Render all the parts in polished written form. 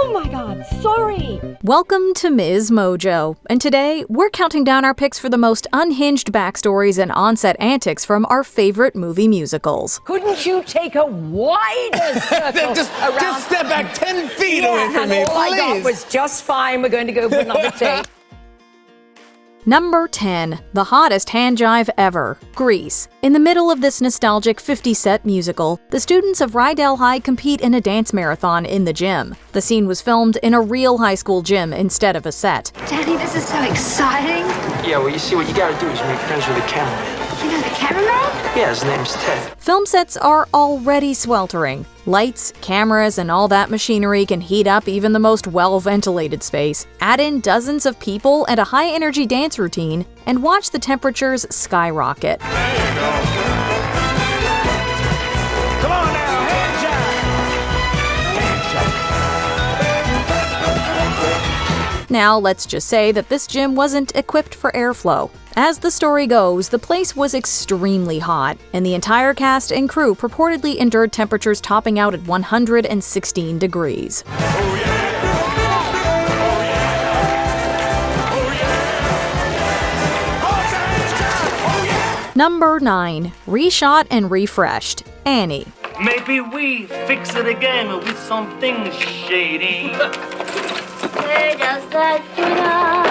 Oh my God, sorry! Welcome to MsMojo, and today we're counting down our picks for the most unhinged backstories and on-set antics from our favorite movie musicals. Couldn't you take a wider circle around? Just step back 10 feet away from me, and all I got please. was just fine. We're going to go for another take. Number 10, the hottest hand jive ever, Grease. In the middle of this nostalgic 50-set musical, the students of Rydell High compete in a dance marathon in the gym. The scene was filmed in a real high school gym instead of a set. Daddy, this is so exciting. Yeah, well, you see, what you gotta do is make friends with the cameraman. You know the cameraman? Yeah, his name's Ted. Film sets are already sweltering. Lights, cameras, and all that machinery can heat up even the most well-ventilated space. Add in dozens of people and a high-energy dance routine, and watch the temperatures skyrocket. Come on now, hand jive. Now, let's just say that this gym wasn't equipped for airflow. As the story goes, the place was extremely hot, and the entire cast and crew purportedly endured temperatures topping out at 116 degrees. Number 9, Reshot and Refreshed, Annie. Maybe we fix it again with something shady. Where does that get us?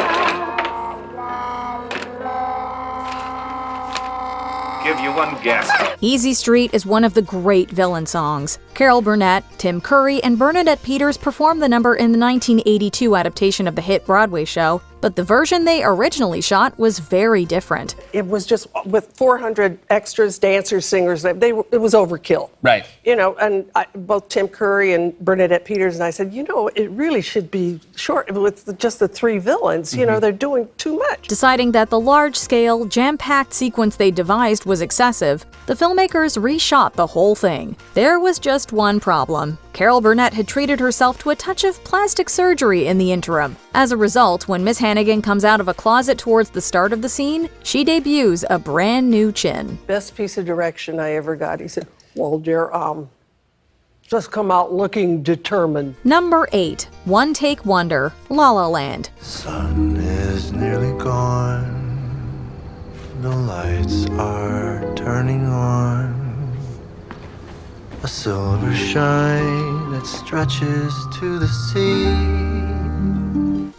Give you one guess. Easy Street is one of the great villain songs. Carol Burnett, Tim Curry, and Bernadette Peters performed the number in the 1982 adaptation of the hit Broadway show, but the version they originally shot was very different. It was just with 400 extras, dancers, singers. It was overkill. Right. You know, and both Tim Curry and Bernadette Peters and I said, it really should be short with just the 3 villains. You know, they're doing too much. Deciding that the large-scale, jam-packed sequence they devised was excessive, the filmmakers reshot the whole thing. There was just one problem. Carol Burnett had treated herself to a touch of plastic surgery in the interim. As a result, when Miss Hannigan comes out of a closet towards the start of the scene, she debuts a brand new chin. Best piece of direction I ever got. He said, well, dear, just come out looking determined. Number 8, One Take Wonder, La La Land. Sun is nearly gone. The lights are turning on. A silver shine that stretches to the sea.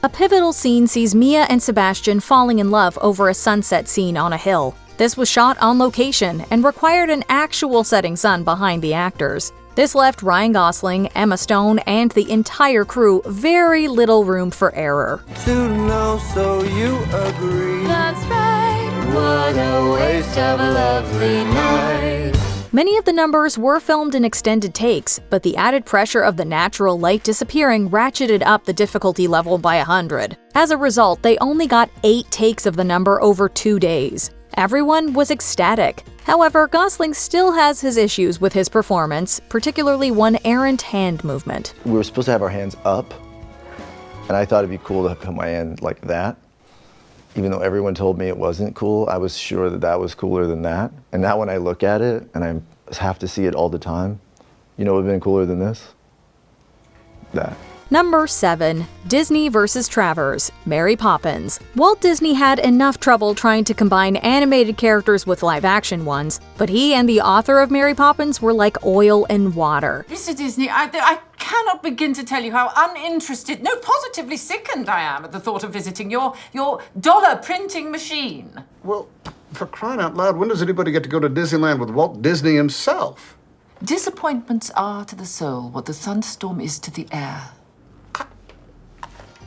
A pivotal scene sees Mia and Sebastian falling in love over a sunset scene on a hill. This was shot on location and required an actual setting sun behind the actors. This left Ryan Gosling, Emma Stone, and the entire crew very little room for error. To know, so you agree. That's right. What a waste of a lovely night. Many of the numbers were filmed in extended takes, but the added pressure of the natural light disappearing ratcheted up the difficulty level by 100. As a result, they only got 8 takes of the number over 2 days. Everyone was ecstatic. However, Gosling still has his issues with his performance, particularly one errant hand movement. We were supposed to have our hands up, and I thought it'd be cool to put my hand like that. Even though everyone told me it wasn't cool, I was sure that that was cooler than that. And now when I look at it, and I have to see it all the time, you know what would have been cooler than this? That. Number 7, Disney vs. Travers, Mary Poppins. Walt Disney had enough trouble trying to combine animated characters with live-action ones, but he and the author of Mary Poppins were like oil and water. Mr. Disney, I cannot begin to tell you how uninterested, no, positively sickened I am at the thought of visiting your dollar printing machine. Well, for crying out loud, when does anybody get to go to Disneyland with Walt Disney himself? Disappointments are to the soul what the thunderstorm is to the air.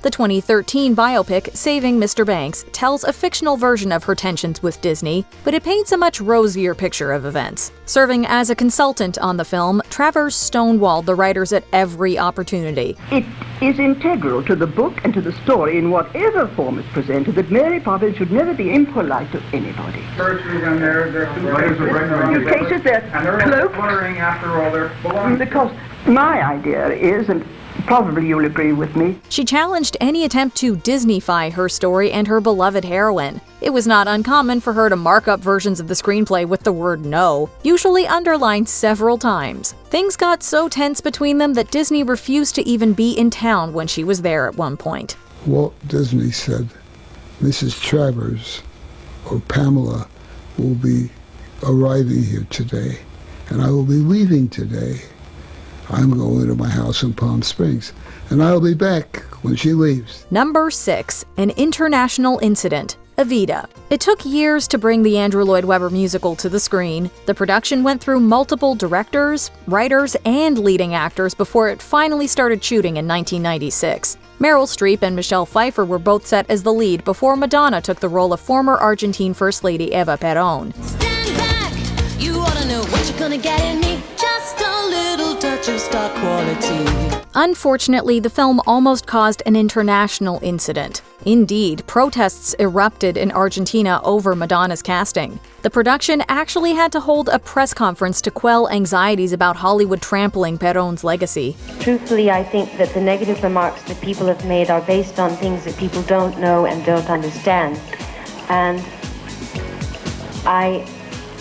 The 2013 biopic Saving Mr. Banks tells a fictional version of her tensions with Disney, but it paints a much rosier picture of events. Serving as a consultant on the film, Travers stonewalled the writers at every opportunity. It is integral to the book and to the story in whatever form it's presented that Mary Poppins should never be impolite to anybody. In cases they're cloaked, because my idea is, and probably you'll agree with me, she challenged any attempt to Disney-fy her story and her beloved heroine. It was not uncommon for her to mark up versions of the screenplay with the word no, usually underlined several times. Things got so tense between them that Disney refused to even be in town when she was there at one point. Walt Disney said, Mrs. Travers or Pamela will be arriving here today, and I will be leaving today. I'm going to my house in Palm Springs, and I'll be back when she leaves. Number 6, an international incident. Evita. It took years to bring the Andrew Lloyd Webber musical to the screen. The production went through multiple directors, writers, and leading actors before it finally started shooting in 1996. Meryl Streep and Michelle Pfeiffer were both set as the lead before Madonna took the role of former Argentine First Lady Eva Perón. Stand back, you ought to know what you're gonna get in me. Just a little touch of star quality. Unfortunately, the film almost caused an international incident. Indeed, protests erupted in Argentina over Madonna's casting. The production actually had to hold a press conference to quell anxieties about Hollywood trampling Perón's legacy. Truthfully, I think that the negative remarks that people have made are based on things that people don't know and don't understand. And I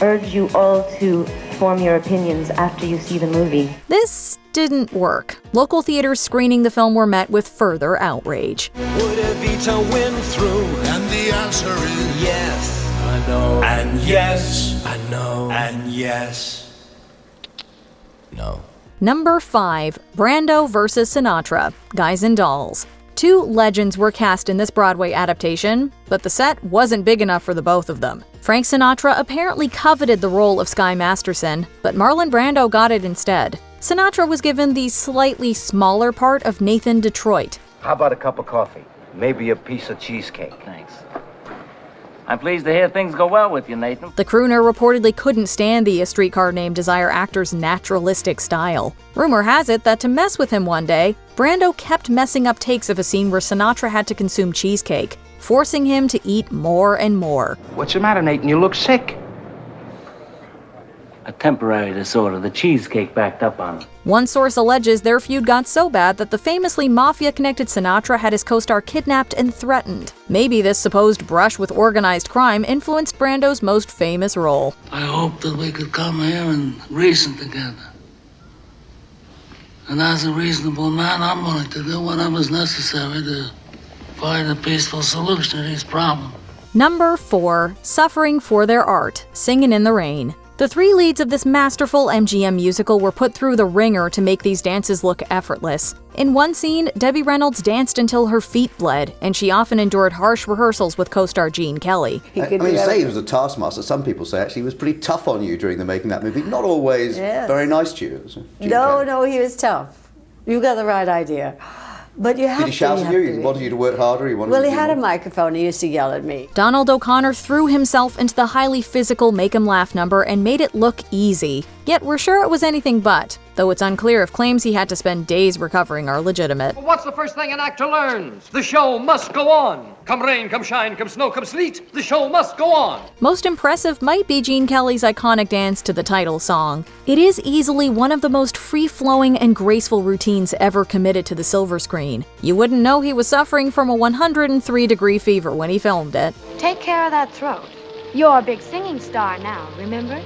urge you all to form your opinions after you see the movie. This didn't work. Local theaters screening the film were met with further outrage. Would Evita win through? And the answer is yes. I know. And yes. I know. And yes. No. Number 5, Brando vs. Sinatra, Guys and Dolls. Two legends were cast in this Broadway adaptation, but the set wasn't big enough for the both of them. Frank Sinatra apparently coveted the role of Sky Masterson, but Marlon Brando got it instead. Sinatra was given the slightly smaller part of Nathan Detroit. How about a cup of coffee? Maybe a piece of cheesecake. Thanks. I'm pleased to hear things go well with you, Nathan. The crooner reportedly couldn't stand the A Streetcar Named Desire actor's naturalistic style. Rumor has it that to mess with him one day, Brando kept messing up takes of a scene where Sinatra had to consume cheesecake, forcing him to eat more and more. What's the matter, Nathan? You look sick. A temporary disorder. The cheesecake backed up on him. One source alleges their feud got so bad that the famously mafia-connected Sinatra had his co-star kidnapped and threatened. Maybe this supposed brush with organized crime influenced Brando's most famous role. I hope that we could come here and reason together. And as a reasonable man, I'm willing to do whatever's necessary to find a peaceful solution to these problems. Number 4, Suffering for Their Art, Singin' in the Rain. The three leads of this masterful MGM musical were put through the ringer to make these dances look effortless. In one scene, Debbie Reynolds danced until her feet bled, and she often endured harsh rehearsals with co-star Gene Kelly. I mean, you say he was a taskmaster. Some people say actually he was pretty tough on you during the making of that movie. Not always very nice to you. No, he was tough. You got the right idea. But you have to. Did he shout at you? He wanted you to work harder? Well, he had a microphone. He used to yell at me. Donald O'Connor threw himself into the highly physical Make 'em Laugh number and made it look easy. Yet we're sure it was anything but, though it's unclear if claims he had to spend days recovering are legitimate. Well, what's the first thing an actor learns? The show must go on. Come rain, come shine, come snow, come sleet, the show must go on. Most impressive might be Gene Kelly's iconic dance to the title song. It is easily one of the most free-flowing and graceful routines ever committed to the silver screen. You wouldn't know he was suffering from a 103-degree fever when he filmed it. Take care of that throat. You're a big singing star now, remember?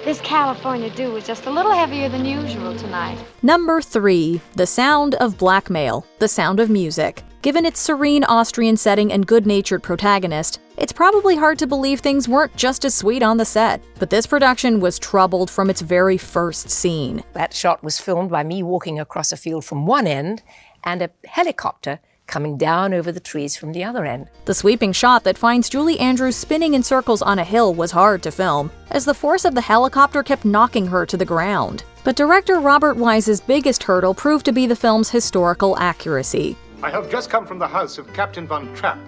This California dew is just a little heavier than usual tonight. Number 3, The Sound of Blackmail, The Sound of Music. Given its serene Austrian setting and good-natured protagonist, it's probably hard to believe things weren't just as sweet on the set. But this production was troubled from its very first scene. That shot was filmed by me walking across a field from one end and a helicopter coming down over the trees from the other end. The sweeping shot that finds Julie Andrews spinning in circles on a hill was hard to film, as the force of the helicopter kept knocking her to the ground. But director Robert Wise's biggest hurdle proved to be the film's historical accuracy. I have just come from the house of Captain Von Trapp.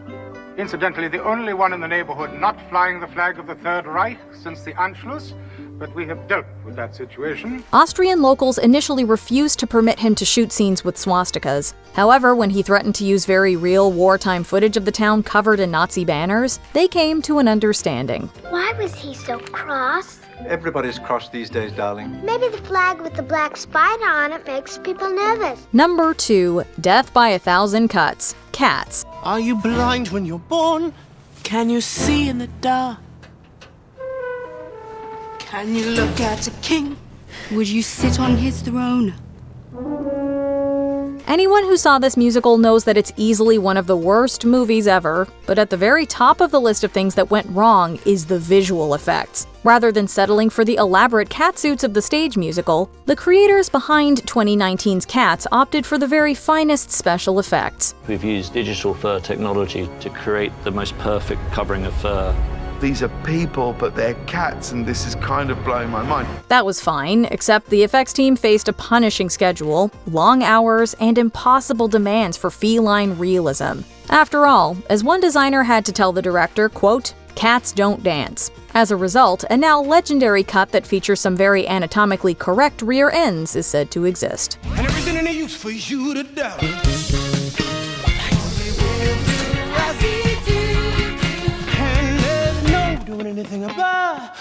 Incidentally, the only one in the neighborhood not flying the flag of the Third Reich since the Anschluss, but we have dealt with that situation. Austrian locals initially refused to permit him to shoot scenes with swastikas. However, when he threatened to use very real wartime footage of the town covered in Nazi banners, they came to an understanding. Why was he so cross? Everybody's cross these days, darling. Maybe the flag with the black spider on it makes people nervous. Number 2, Death by a Thousand Cuts, Cats. Are you blind when you're born? Can you see in the dark? Can you look at a king? Would you sit on his throne? Anyone who saw this musical knows that it's easily one of the worst movies ever, but at the very top of the list of things that went wrong is the visual effects. Rather than settling for the elaborate catsuits of the stage musical, the creators behind 2019's Cats opted for the very finest special effects. We've used digital fur technology to create the most perfect covering of fur. These are people, but they're cats, and this is kind of blowing my mind. That was fine, except the effects team faced a punishing schedule, long hours, and impossible demands for feline realism. After all, as one designer had to tell the director, quote, "Cats don't dance." As a result, a now legendary cut that features some very anatomically correct rear ends is said to exist. And there isn't any use for you to doubt. Anything about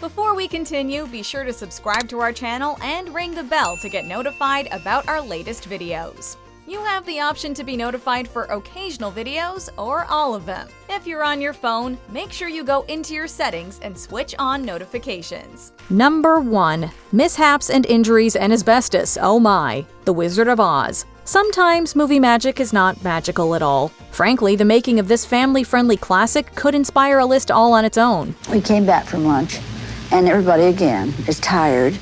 Before we continue, be sure to subscribe to our channel and ring the bell to get notified about our latest videos. You have the option to be notified for occasional videos or all of them. If you're on your phone, make sure you go into your settings and switch on notifications. Number 1. Mishaps and injuries and asbestos. Oh my. The Wizard of Oz. Sometimes movie magic is not magical at all. Frankly, the making of this family-friendly classic could inspire a list all on its own. We came back from lunch, and everybody again is tired.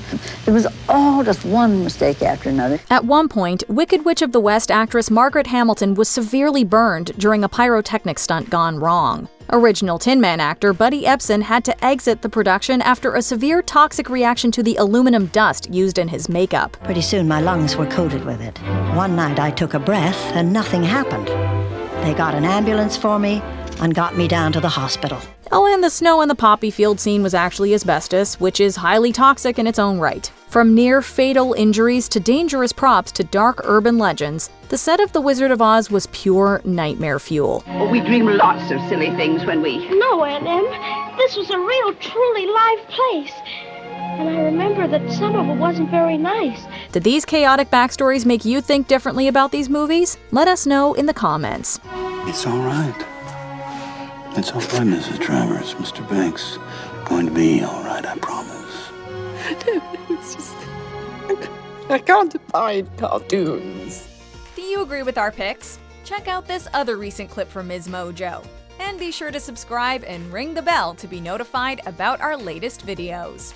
It was all just one mistake after another. At one point, Wicked Witch of the West actress Margaret Hamilton was severely burned during a pyrotechnic stunt gone wrong. Original Tin Man actor Buddy Ebsen had to exit the production after a severe toxic reaction to the aluminum dust used in his makeup. Pretty soon my lungs were coated with it. One night I took a breath and nothing happened. They got an ambulance for me and got me down to the hospital. Oh, and the snow in the poppy field scene was actually asbestos, which is highly toxic in its own right. From near-fatal injuries to dangerous props to dark urban legends, the set of The Wizard of Oz was pure nightmare fuel. We dream lots of silly things when we... No, Aunt Em. This was a real, truly live place. And I remember that some of it wasn't very nice. Did these chaotic backstories make you think differently about these movies? Let us know in the comments. It's all right. It's all right, Mrs. Travers. Mr. Banks. Going to be all right, I promise. It's just... I can't abide cartoons. Do you agree with our picks? Check out this other recent clip from MsMojo. And be sure to subscribe and ring the bell to be notified about our latest videos.